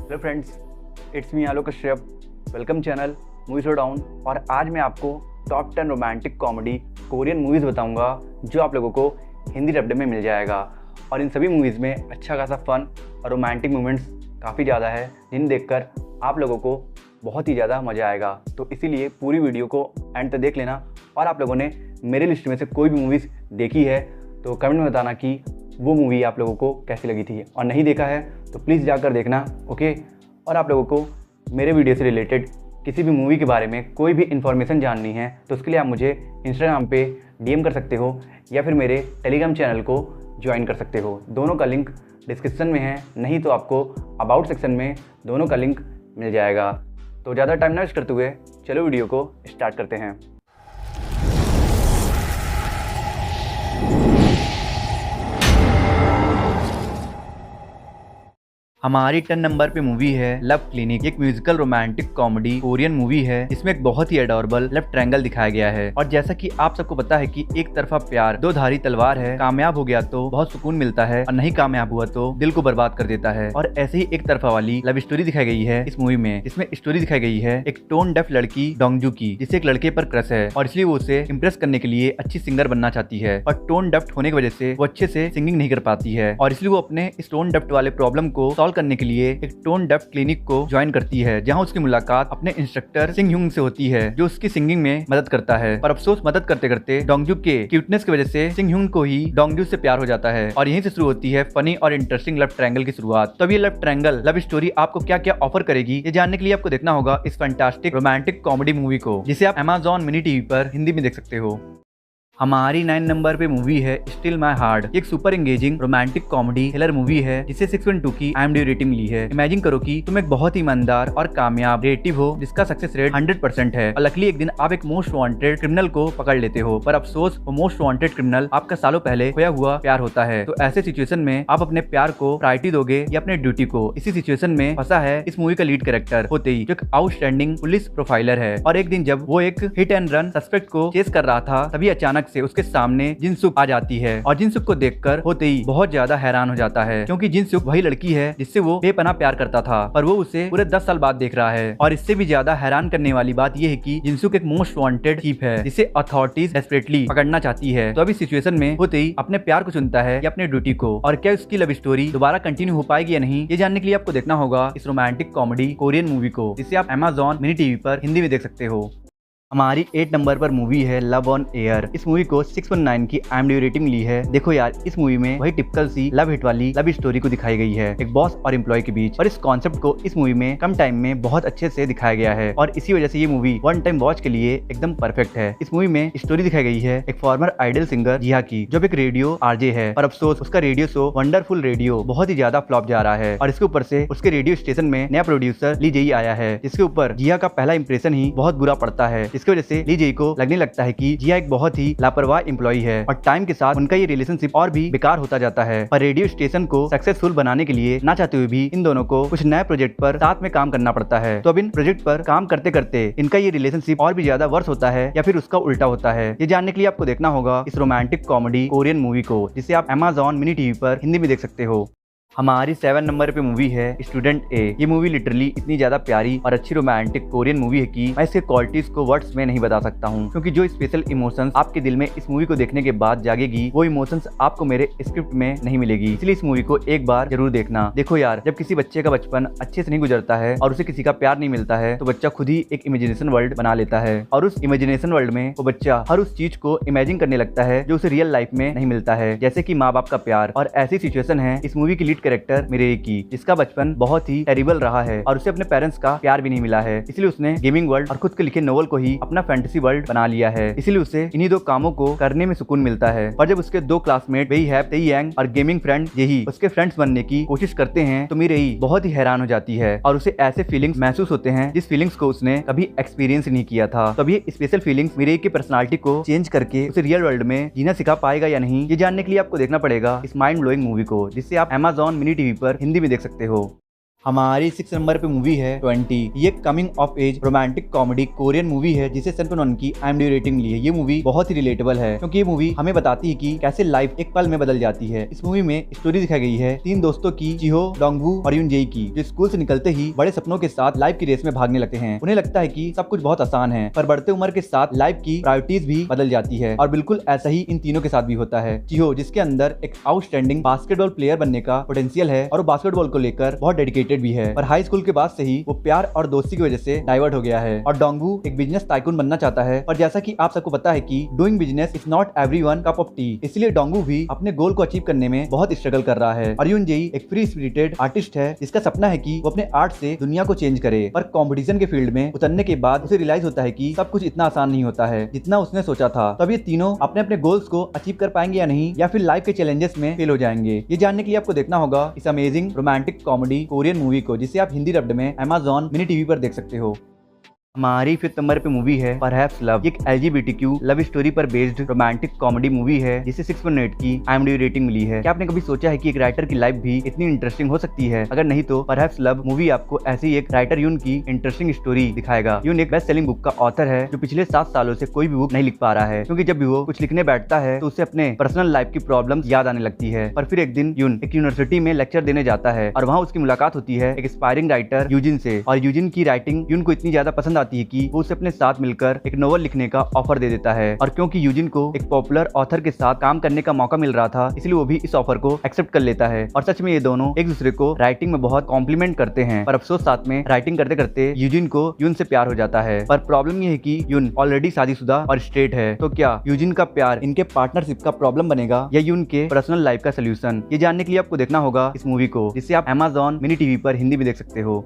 Hello friends, it's me Alok Kashyap. Welcome channel movie show down. और आज मैं आपको top 10 romantic comedy Korean movies बताऊंगा जो आप लोगों को हिंदी डब्ड में मिल जाएगा। और इन सभी मूवीज़ में अच्छा खासा फन और रोमांटिक मोमेंट्स काफ़ी ज़्यादा है, जिन्हें देखकर आप लोगों को बहुत ही ज़्यादा मज़ा आएगा। तो इसीलिए पूरी वीडियो को एंड तक देख लेना। और आप लोगों ने मेरे लिस्ट में से कोई भी मूवीज़ देखी है तो कमेंट में बताना कि वो मूवी आप लोगों को कैसी लगी थी, और नहीं देखा है तो प्लीज़ जाकर देखना, ओके। और आप लोगों को मेरे वीडियो से रिलेटेड किसी भी मूवी के बारे में कोई भी इन्फॉर्मेशन जाननी है तो उसके लिए आप मुझे इंस्टाग्राम पे डीएम कर सकते हो या फिर मेरे टेलीग्राम चैनल को ज्वाइन कर सकते हो। दोनों का लिंक डिस्क्रिप्शन में है, नहीं तो आपको अबाउट सेक्शन में दोनों का लिंक मिल जाएगा। तो ज़्यादा टाइम ना वेस्ट करते हुए चलो वीडियो को स्टार्ट करते हैं। हमारी 10 नंबर पे मूवी है लव क्लिनिक। एक musical romantic comedy Korean movie है। इसमें एक बहुत ही एडोरेबल लव ट्रायंगल दिखाया गया है। और जैसा कि आप सबको पता है कि एक तरफा प्यार दो धारी तलवार है, कामयाब हो गया तो बहुत सुकून मिलता है और नहीं कामयाब हुआ तो दिल को बर्बाद कर देता है। और ऐसे ही एक तरफा वाली लव स्टोरी दिखाई गई है इस मूवी में। इसमें स्टोरी दिखाई गई है एक टोन डेफ लड़की डोंगजू की, जिसे एक लड़के पर क्रश है और इसलिए वो उसे इम्प्रेस करने के लिए अच्छी सिंगर बनना चाहती है। और टोन डेफ्ट होने की वजह से वो अच्छे से सिंगिंग नहीं कर पाती है, और इसलिए वो अपने इस टोन डेफ्ट वाले प्रॉब्लम को सॉल्व करने के लिए एक टोन डेफ क्लिनिक को ज्वाइन करती है, जहां उसकी मुलाकात अपने इंस्ट्रक्टर सिंग ह्यूंग से होती है, जो उसकी सिंगिंग में मदद करता है। पर अफसोस मदद करते करते डोंगजू के क्यूटनेस की वजह से सिंग ह्यूंग को ही डोंगजू से प्यार हो जाता है। और यहीं से शुरू होती है फनी और इंटरेस्टिंग लव ट्रायंगल की शुरुआत। तब ये लव ट्रायंगल लव स्टोरी आपको क्या क्या ऑफर करेगी, ये जानने के लिए आपको देखना होगा इस फैंटास्टिक रोमांटिक कॉमेडी मूवी को, जिसे आप Amazon मिनी टीवी पर हिंदी में देख सकते हो। हमारी 9 नंबर पे मूवी है स्टिल माई हार्ट। एक super engaging romantic comedy thriller movie है, जिसे 6.2 की IMDb रेटिंग मिली है। इमेजिन करो कि तुम एक बहुत ही ईमानदार और कामयाब क्रिएटिव हो, जिसका सक्सेस रेट 100% है। और लकीली एक दिन आप एक मोस्ट वांटेड क्रिमिनल को पकड़ लेते हो, पर अफसोस वो मोस्ट वांटेड क्रिमिनल आपका सालों पहले खोया हुआ प्यार होता है। तो ऐसे सिचुएशन में आप अपने प्यार को प्रायोरिटी दोगे या अपने ड्यूटी को। इसी सिचुएशन में फंसा है इस मूवी का लीड कैरेक्टर होते ही, जो एक आउटस्टैंडिंग पुलिस प्रोफाइलर है। और एक दिन जब वो एक हिट एंड रन सस्पेक्ट को चेस कर रहा था, तभी अचानक से उसके सामने जिनसुक आ जाती है। और जिनसुक को देखकर होते ही बहुत ज्यादा हैरान हो जाता है, क्योंकि जिनसुक वही लड़की है जिससे वो बेपनाह प्यार करता था, पर वो उसे पूरे 10 साल बाद देख रहा है। और इससे भी ज्यादा हैरान करने वाली बात यह है कि जिनसुक एक मोस्ट वांटेड थीफ है, जिसे अथॉरिटीज डेस्परेटली पकड़ना चाहती है। तो अभी सिचुएशन में होते ही अपने प्यार को चुनता है या अपने ड्यूटी को। और क्या उसकी लव स्टोरी दोबारा कंटिन्यू हो पाएगी या नहीं, ये जानने के लिए आपको देखना होगा इस रोमांटिक कॉमेडी कोरियन मूवी को, जिसे आप Amazon मिनी टीवी पर हिंदी में देख सकते हो। हमारी 8 नंबर पर मूवी है लव ऑन एयर। इस मूवी को 6.9 की IMDb रेटिंग ली है। देखो यार, इस मूवी में वही टिपिकल सी लव हिट वाली लव स्टोरी को दिखाई गई है, एक बॉस और एम्प्लॉय के बीच। और इस कॉन्सेप्ट को इस मूवी में कम टाइम में बहुत अच्छे से दिखाया गया है, और इसी वजह से ये मूवी वन टाइम वॉच के लिए एकदम परफेक्ट है। इस मूवी में स्टोरी दिखाई गई है एक फॉर्मर आइडल सिंगर जिहा की, जो एक रेडियो आरजे है। और अफसोस उसका रेडियो शो वंडरफुल रेडियो बहुत ही ज्यादा फ्लॉप जा रहा है। और इसके ऊपर से उसके रेडियो स्टेशन में नया प्रोड्यूसर ली जेई आया है, जिसके ऊपर जिहा का पहला इंप्रेशन ही बहुत बुरा पड़ता है। इसकी वजह से ली जेई को लगने लगता है कि जिया एक बहुत ही लापरवाह एम्प्लॉय है, और टाइम के साथ उनका ये रिलेशनशिप और भी बेकार होता जाता है। पर रेडियो स्टेशन को सक्सेसफुल बनाने के लिए ना चाहते हुए भी इन दोनों को कुछ नए प्रोजेक्ट पर साथ में काम करना पड़ता है। तो अब इन प्रोजेक्ट पर काम करते करते इनका ये रिलेशनशिप और भी ज्यादा वर्स होता है या फिर उसका उल्टा होता है। ये जानने के लिए आपको देखना होगा इस रोमांटिक कॉमेडी कोरियन मूवी को, जिसे आप Amazon मिनी टीवी पर हिंदी में देख सकते हो। हमारी 7 नंबर पे मूवी है स्टूडेंट ए। ये मूवी लिटरली इतनी ज्यादा प्यारी और अच्छी रोमांटिक कोरियन मूवी है कि मैं इसके क्वालिटीज को वर्ड्स में नहीं बता सकता हूँ, क्योंकि जो स्पेशल इमोशंस आपके दिल में इस मूवी को देखने के बाद जागेगी, वो इमोशंस आपको मेरे स्क्रिप्ट में नहीं मिलेगी। इसलिए इस मूवी को एक बार जरूर देखना। देखो यार, जब किसी बच्चे का बचपन अच्छे से नहीं गुजरता है और उसे किसी का प्यार नहीं मिलता है, तो बच्चा खुद ही एक इमेजिनेशन वर्ल्ड बना लेता है, और उस इमेजिनेशन वर्ल्ड में वो बच्चा हर उस चीज को इमेजिन करने लगता है जो उसे रियल लाइफ में नहीं मिलता है, जैसे कि माँ बाप का प्यार। और ऐसी सिचुएशन है इस मूवी की लीड कैरेक्टर मिरेई की, जिसका बचपन बहुत ही टेरिबल रहा है और उसे अपने पेरेंट्स का प्यार भी नहीं मिला है। इसलिए उसने गेमिंग वर्ल्ड और खुद के लिखे नोवेल को ही अपना फैंटेसी वर्ल्ड बना लिया है। इसलिए उसे इन्हीं दो कामों को करने में सुकून मिलता है। और जब उसके दो क्लासमेट वेई हैव तेई यांग और गेमिंग फ्रेंड जेही उसके फ्रेंड्स बनने की कोशिश करते हैं, तो मिरेई बहुत ही हैरान हो जाती है और उसे ऐसे फीलिंग्स महसूस होते हैं जिस फीलिंग्स को उसने कभी एक्सपीरियंस नहीं किया था। तब ये स्पेशल फीलिंग्स मिरेई की पर्सनालिटी को चेंज करके उसे रियल वर्ल्ड में जीना सिखा पाएगा या नहीं, ये जानने के लिए आपको देखना पड़ेगा इस माइंड ब्लोइंग मूवी को, जिसे आप Amazon मिनी टीवी पर हिंदी में देख सकते हो। हमारी 6 नंबर पे मूवी है 20। ये coming of age romantic comedy Korean movie है जिसे 7.1 की IMDb रेटिंग मिली है। ये मूवी बहुत ही रिलेटेबल है क्योंकि ये मूवी हमें बताती है कि कैसे लाइफ एक पल में बदल जाती है। इस मूवी में स्टोरी दिखाई गई है 3 दोस्तों की, जिहो, डोंगवू और यूनजेई की, जो स्कूल से निकलते ही बड़े सपनों के साथ लाइफ की रेस में भागने लगते हैं। उन्हें लगता है कि सब कुछ बहुत आसान है, पर बढ़ते उम्र के साथ लाइफ की प्रायोरिटीज भी बदल जाती है और बिल्कुल ऐसा ही इन तीनों के साथ भी होता है। जिहो, जिसके अंदर एक आउटस्टैंडिंग बास्केटबॉल प्लेयर बनने का पोटेंशियल है और वो बास्केटबॉल को लेकर बहुत डेडिकेटेड भी है, पर हाई स्कूल के बाद से ही वो प्यार और दोस्ती की वजह से डाइवर्ट हो गया है। और डोंगवू एक बिजनेस टाइकून बनना चाहता है, पर जैसा कि आप सबको पता है कि doing business is not everyone cup of T, इसलिए डोंगवू भी अपने गोल को अचीव करने में बहुत स्ट्रगल कर रहा है। और यूनजेई एक फ्री स्पिरिटेड आर्टिस्ट है जिसका सपना है कि वो अपने आर्ट से दुनिया को चेंज करे, पर कंपटीशन के फील्ड में उतरने के बाद उसे रियलाइज होता है कि सब कुछ इतना आसान नहीं होता है जितना उसने सोचा था। तब ये तीनों अपने अपने गोल्स को अचीव कर पाएंगे या नहीं, या फिर लाइफ के चैलेंजेस में फेल हो जाएंगे। ये जानने के लिए आपको देखना होगा इस amazing romantic comedy Korean movie को, जिसे आप हिंदी डब्ड में Amazon मिनी टीवी पर देख सकते हो। हमारी 5th नंबर पे मूवी है परहैप्स लव। एक LGBTQ लव स्टोरी पर बेस्ड रोमांटिक कॉमेडी मूवी है जिसे 6.8 की IMDb रेटिंग मिली है। क्या आपने कभी सोचा है कि एक राइटर की लाइफ भी इतनी इंटरेस्टिंग हो सकती है? अगर नहीं तो परहैप्स लव मूवी आपको ऐसी ही एक राइटर यून की इंटरेस्टिंग स्टोरी दिखाएगा। यून एक बेस्ट सेलिंग बुक का ऑथर है जो पिछले 7 सालों से कोई भी बुक नहीं लिख पा रहा है, क्योंकि जब भी वो कुछ लिखने बैठता है तो उसे अपने पर्सनल लाइफ की प्रॉब्लम्स याद आने लगती है। पर फिर एक दिन यून एक यूनिवर्सिटी में लेक्चर देने जाता है और वहाँ उसकी मुलाकात होती है एक एस्पायरिंग राइटर यूजिन से, और यूजिन की राइटिंग यून को इतनी ज्यादा पसंद आती है कि वो उसे अपने साथ मिलकर एक नोवेल लिखने का ऑफर दे देता है। और क्योंकि यूजिन को एक पॉपुलर ऑथर के साथ काम करने का मौका मिल रहा था, इसलिए वो भी इस ऑफर को एक्सेप्ट कर लेता है। और सच में ये दोनों एक दूसरे को राइटिंग में बहुत कॉम्प्लीमेंट करते हैं, पर अफसोस साथ में राइटिंग करते करते यूजिन को यून से प्यार हो जाता है। पर प्रॉब्लम ये है कि यून ऑलरेडी शादीशुदा और स्ट्रेट है, तो क्या यूजिन का प्यार इनके पार्टनरशिप का प्रॉब्लम बनेगा या यून के पर्सनल लाइफ का सोल्यूशन? ये जानने के लिए आपको देखना होगा इस मूवी को, जिसे आप Amazon मिनी टीवी पर हिंदी में देख सकते हो।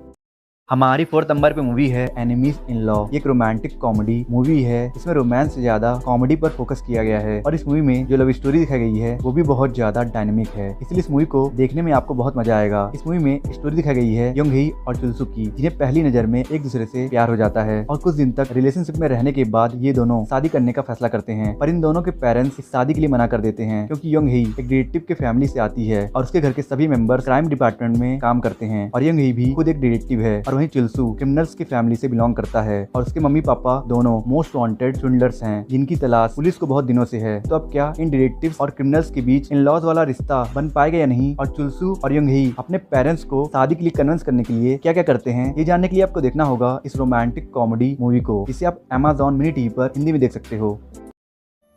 हमारी 4th नंबर पे मूवी है एनिमीज इन लॉ। एक रोमांटिक कॉमेडी मूवी है जिसमें रोमांस से ज्यादा कॉमेडी पर फोकस किया गया है, और इस मूवी में जो लव स्टोरी दिखाई गई है वो भी बहुत ज्यादा डायनेमिक है, इसलिए इस मूवी को देखने में आपको बहुत मजा आएगा। इस मूवी में स्टोरी दिखाई गई है योंग ही और चुलसु की, जिन्हें पहली नजर में एक दूसरे से प्यार हो जाता है और कुछ दिन तक रिलेशनशिप में रहने के बाद ये दोनों शादी करने का फैसला करते हैं। पर इन दोनों के पेरेंट्स इस शादी के लिए मना कर देते हैं, क्योंकि योंग ही एक डिटेक्टिव के फैमिली से आती है और उसके घर के सभी मेंबर्स क्राइम डिपार्टमेंट में काम करते हैं, और योंग ही भी खुद एक डिटेक्टिव है। और वहीं चुलसु क्रिमिनल्स की फैमिली से बिलोंग करता है और उसके मम्मी पापा दोनों मोस्ट वांटेड स्विंडलर्स हैं, जिनकी तलाश पुलिस को बहुत दिनों से है। तो अब क्या इन डिटेक्टिव्स और क्रिमिनल्स के बीच इन लॉज वाला रिश्ता बन पाएगा या नहीं, और चुलसु और योंग ही अपने पेरेंट्स को शादी के लिए कन्विंस करने के लिए क्या क्या करते हैं? ये जानने के लिए आपको देखना होगा इस रोमांटिक कॉमेडी मूवी को, जिसे आप Amazon मिनी टीवी पर हिंदी में देख सकते हो।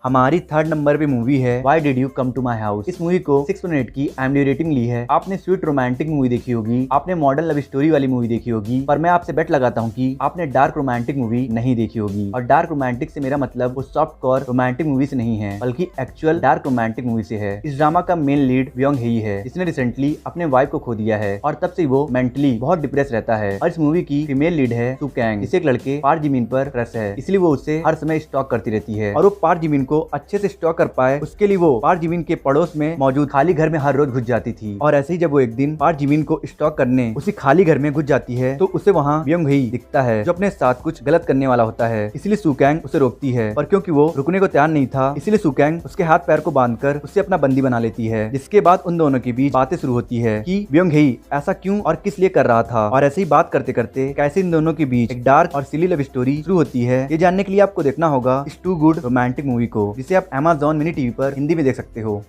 हमारी 3rd नंबर पे मूवी है why did you come to my house. इस मूवी को 6.8 की IMDb रेटिंग ली है। आपने स्वीट रोमांटिक मूवी देखी होगी, आपने मॉडर्न लव स्टोरी वाली मूवी देखी होगी, पर मैं आपसे बेट लगाता हूँ कि आपने डार्क रोमांटिक मूवी नहीं देखी होगी। और डार्क रोमांटिक से मेरा मतलब वो सॉफ्ट कोर रोमांटिक मूवी से नहीं है, बल्कि एक्चुअल डार्क रोमांटिक मूवी से है। इस ड्रामा का मेन लीड योंग ही है, जिसने रिसेंटली अपने वाइफ को खो दिया है और तब से वो मेंटली बहुत डिप्रेस रहता है। और इस मूवी की फीमेल लीड है सू कैंग, जिसे एक लड़के पार्क जिमिन पर क्रश है, इसलिए वो उससे हर समय स्टॉक करती रहती है, और वो पार्क जिमिन को अच्छे से स्टॉक कर पाए उसके लिए वो पार्क जिमिन के पड़ोस में मौजूद खाली घर में हर रोज घुस जाती थी। और ऐसे ही जब वो एक दिन पार्क जिमिन को स्टॉक करने उसी खाली घर में घुस जाती है, तो उसे वहाँ योंग ही दिखता है जो अपने साथ कुछ गलत करने वाला होता है। इसलिए सू कैंग उसे रोकती है, पर क्योंकि वो रुकने को तैयार नहीं था, इसलिए सू कैंग उसके हाथ पैर को बांधकर उसे अपना बंदी बना लेती है। जिसके बाद उन दोनों के बीच बातें शुरू होती है कि योंग ही ऐसा क्यों और किस लिए कर रहा था, और ऐसे ही बात करते करते कैसे इन दोनों के बीच एक डार्क और सिली लव स्टोरी शुरू होती है। ये जानने के लिए आपको देखना होगा इस टू गुड रोमांटिक मूवी को, जिसे आप Amazon मिनी टीवी पर हिंदी में देख सकते हो।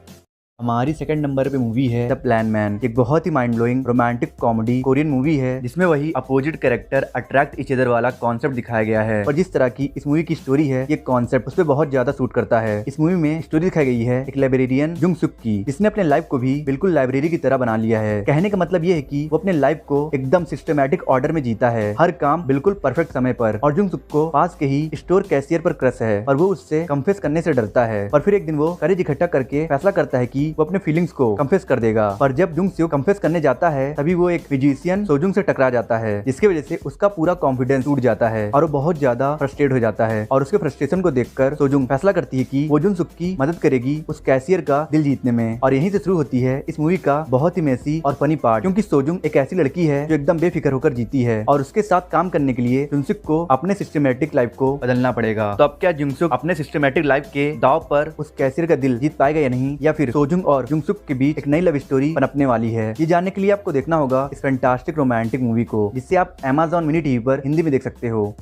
हमारी 2nd नंबर पे मूवी है द प्लान मैन। एक बहुत ही mind blowing romantic comedy Korean movie है जिसमें वही opposite character attract each other वाला कॉन्सेप्ट दिखाया गया है, और जिस तरह की इस मूवी की स्टोरी है ये कॉन्सेप्ट उस पर बहुत ज्यादा सूट करता है। इस मूवी में स्टोरी दिखाई गई है एक लाइब्रेरियन जुंग सुक की, जिसने अपने लाइफ को भी बिल्कुल लाइब्रेरी की तरह बना लिया है। कहने का मतलब ये है कि वो अपने लाइफ को एकदम सिस्टमैटिक ऑर्डर में जीता है, हर काम बिल्कुल परफेक्ट समय पर। और जुंग सुक को पास के ही स्टोर कैशियर पर क्रश है और वो उससे कंफेस करने से डरता है, और फिर एक दिन वो करेज इकट्ठा करके फैसला करता है कि वो अपने फीलिंग्स को कंफेस कर देगा। पर जब जुंग स्यू कंफेस करने जाता है तभी वो एक फिजिशियन सोजुंग से टकरा जाता है, जिसकी वजह से उसका पूरा कॉन्फिडेंस टूट जाता है और वो बहुत ज्यादा फ्रस्ट्रेट हो जाता है। और उसके फ्रस्ट्रेशन को देखकर सोजुंग फैसला करती है कि वो जुंग सुक की मदद करेगी उस कैशियर का दिल जीतने में। और यहीं से शुरू होती है इस मूवी का बहुत ही मेसी और फनी पार्ट, क्योंकि सोजुंग एक ऐसी लड़की है जो एकदम बेफिक्र होकर जीती है, और उसके साथ काम करने के लिए जुंगसुक को अपने सिस्टमैटिक लाइफ को बदलना पड़ेगा। तो अब क्या जुंगसुक अपने सिस्टमैटिक लाइफ के दाव पर उस कैशियर का दिल जीत पाएगा या नहीं, या फिर सोजुंग सोजुंग और जुंगसुक के बीच एक नई लव स्टोरी पनपने वाली है। ये जानने के लिए आपको देखना होगा इस फैंटास्टिक रोमांटिक मूवी को, जिसे आप Amazon मिनी टीवी पर हिंदी में देख सकते हो।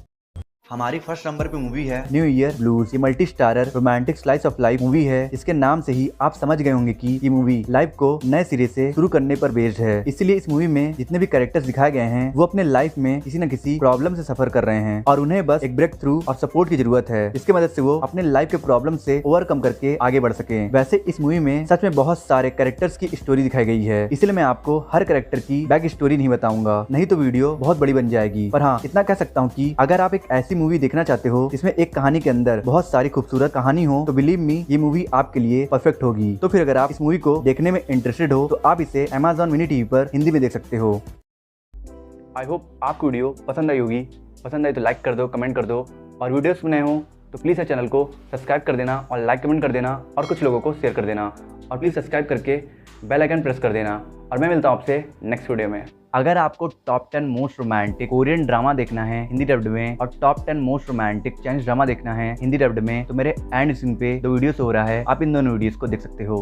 हमारी फर्स्ट नंबर पे मूवी है न्यू ईयर ब्लूज। ये multi starrer romantic slice of life movie है। इसके नाम से ही आप समझ गए होंगे कि ये मूवी लाइफ को नए सिरे से शुरू करने पर बेस्ड है। इसीलिए इस मूवी में जितने भी कैरेक्टर्स दिखाए गए हैं वो अपने लाइफ में किसी न किसी प्रॉब्लम से सफर कर रहे हैं और उन्हें बस एक ब्रेक थ्रू और सपोर्ट की जरूरत है, जिसकी मदद से वो अपने लाइफ के प्रॉब्लम से ओवरकम करके आगे बढ़ सके। वैसे इस मूवी में सच में बहुत सारे कैरेक्टर्स की स्टोरी दिखाई गई है, इसलिए मैं आपको हर कैरेक्टर की बैक स्टोरी नहीं बताऊंगा, नहीं तो वीडियो बहुत बड़ी बन जाएगी। पर हाँ, इतना कह सकता हूँ कि अगर आप एक ऐसी मूवी देखना चाहते हो जिसमें एक कहानी के अंदर बहुत सारी खूबसूरत कहानी हो, तो बिलीव मी ये मूवी आपके लिए परफेक्ट होगी। तो फिर अगर आप इस मूवी को देखने में इंटरेस्टेड हो तो आप इसे Amazon मिनी टीवी पर हिंदी में देख सकते हो। आई होप आपको वीडियो पसंद आई होगी। पसंद आई तो लाइक कर दो, कमेंट कर दो, और वीडियोस में नए हो तो प्लीज़ चैनल को सब्सक्राइब कर देना और लाइक कमेंट कर देना और कुछ लोगों को शेयर कर देना, और प्लीज़ सब्सक्राइब करके बेल आइकन प्रेस कर देना। और मैं मिलता हूँ आपसे नेक्स्ट वीडियो में। अगर आपको top 10 most romantic Korean drama देखना है हिंदी डब्ड में, और top 10 most romantic Chinese drama देखना है हिंदी डब्ड में, तो मेरे एंड स्क्रीन पे दो वीडियोस हो रहा है, आप इन दोनों वीडियोस को देख सकते हो।